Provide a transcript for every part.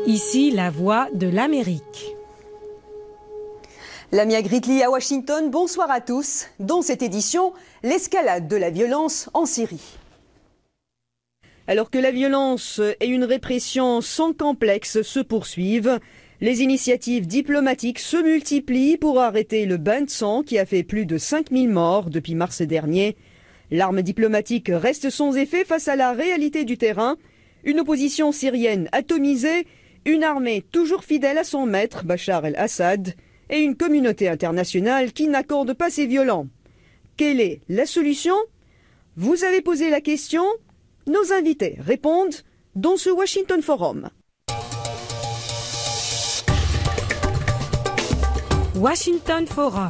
Ici, la voix de l'Amérique. Lamia Gritli à Washington, bonsoir à tous. Dans cette édition, l'escalade de la violence en Syrie. Alors que la violence et une répression sans complexe se poursuivent, les initiatives diplomatiques se multiplient pour arrêter le bain de sang qui a fait plus de 5000 morts depuis mars dernier. L'arme diplomatique reste sans effet face à la réalité du terrain, une opposition syrienne atomisée, une armée toujours fidèle à son maître, Bachar el-Assad, et une communauté internationale qui n'accorde pas ces violents. Quelle est la solution? Vous avez posé la question? Nos invités répondent dans ce Washington Forum. Washington Forum.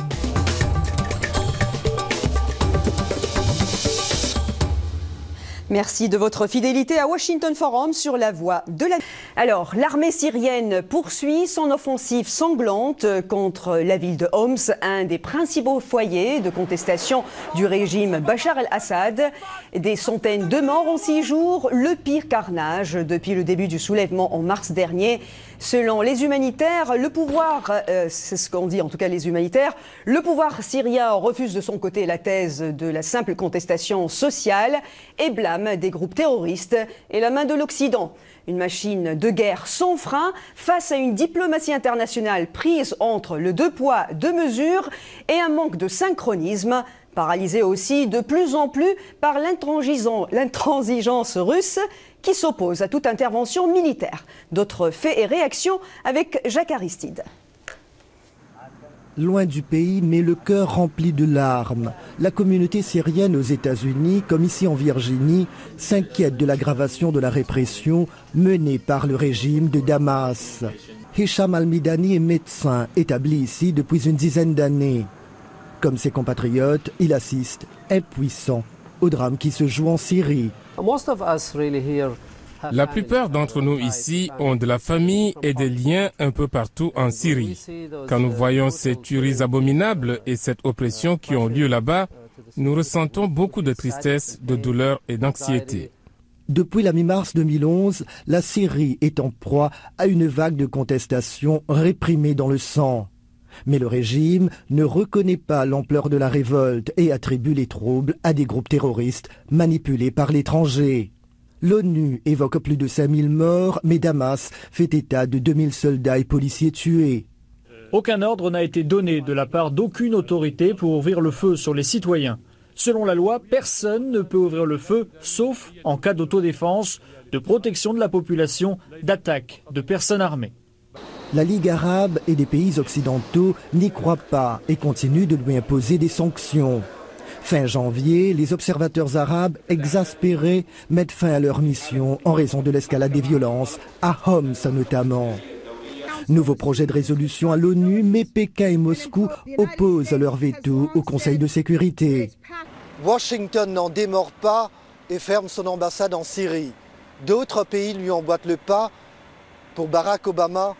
Merci de votre fidélité à Washington Forum sur la voie de la... Alors, l'armée syrienne poursuit son offensive sanglante contre la ville de Homs, un des principaux foyers de contestation du régime Bachar el-Assad. Des centaines de morts en 6 jours, le pire carnage depuis le début du soulèvement en mars dernier. Selon les humanitaires, le pouvoir, c'est ce qu'ont dit en tout cas les humanitaires, le pouvoir syrien refuse de son côté la thèse de la simple contestation sociale et blâme des groupes terroristes et la main de l'Occident. Une machine de guerre sans frein face à une diplomatie internationale prise entre le deux poids, deux mesures et un manque de synchronisme, paralysée aussi de plus en plus par l'intransigeance russe qui s'oppose à toute intervention militaire. D'autres faits et réactions avec Jacques Aristide. Loin du pays, mais le cœur rempli de larmes, la communauté syrienne aux États-Unis, comme ici en Virginie, s'inquiète de l'aggravation de la répression menée par le régime de Damas. Hicham Al-Midani est médecin, établi ici depuis une dizaine d'années. Comme ses compatriotes, il assiste, impuissant, au drame qui se joue en Syrie. La plupart d'entre nous ici ont de la famille et des liens un peu partout en Syrie. Quand nous voyons ces tueries abominables et cette oppression qui ont lieu là-bas, nous ressentons beaucoup de tristesse, de douleur et d'anxiété. Depuis la mi-mars 2011, la Syrie est en proie à une vague de contestation réprimée dans le sang. Mais le régime ne reconnaît pas l'ampleur de la révolte et attribue les troubles à des groupes terroristes manipulés par l'étranger. L'ONU évoque plus de 5000 morts, mais Damas fait état de 2000 soldats et policiers tués. Aucun ordre n'a été donné de la part d'aucune autorité pour ouvrir le feu sur les citoyens. Selon la loi, personne ne peut ouvrir le feu, sauf en cas d'autodéfense, de protection de la population, d'attaque de personnes armées. La Ligue arabe et les pays occidentaux n'y croient pas et continuent de lui imposer des sanctions. Fin janvier, les observateurs arabes, exaspérés, mettent fin à leur mission en raison de l'escalade des violences, à Homs notamment. Nouveau projet de résolution à l'ONU, mais Pékin et Moscou opposent leur veto au Conseil de sécurité. Washington n'en démord pas et ferme son ambassade en Syrie. D'autres pays lui emboîtent le pas. Pour Barack Obama,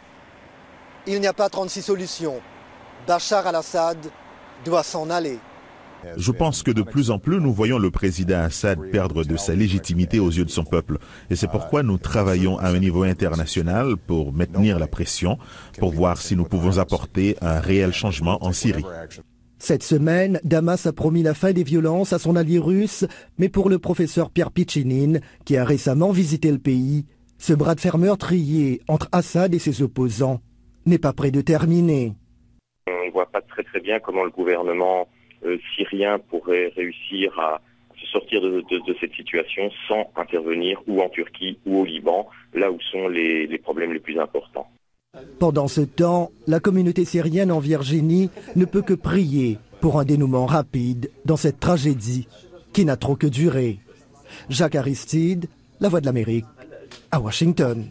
il n'y a pas 36 solutions. Bachar al-Assad doit s'en aller. Je pense que de plus en plus, nous voyons le président Assad perdre de sa légitimité aux yeux de son peuple. Et c'est pourquoi nous travaillons à un niveau international pour maintenir la pression, pour voir si nous pouvons apporter un réel changement en Syrie. Cette semaine, Damas a promis la fin des violences à son allié russe, mais pour le professeur Pierre Pichinin, qui a récemment visité le pays, ce bras de fer meurtrier entre Assad et ses opposants n'est pas près de terminer. On ne voit pas très bien comment le gouvernement syrien pourrait réussir à se sortir de cette situation sans intervenir ou en Turquie ou au Liban, là où sont les problèmes les plus importants. Pendant ce temps, la communauté syrienne en Virginie ne peut que prier pour un dénouement rapide dans cette tragédie qui n'a trop que duré. Jacques Aristide, La Voix de l'Amérique, à Washington.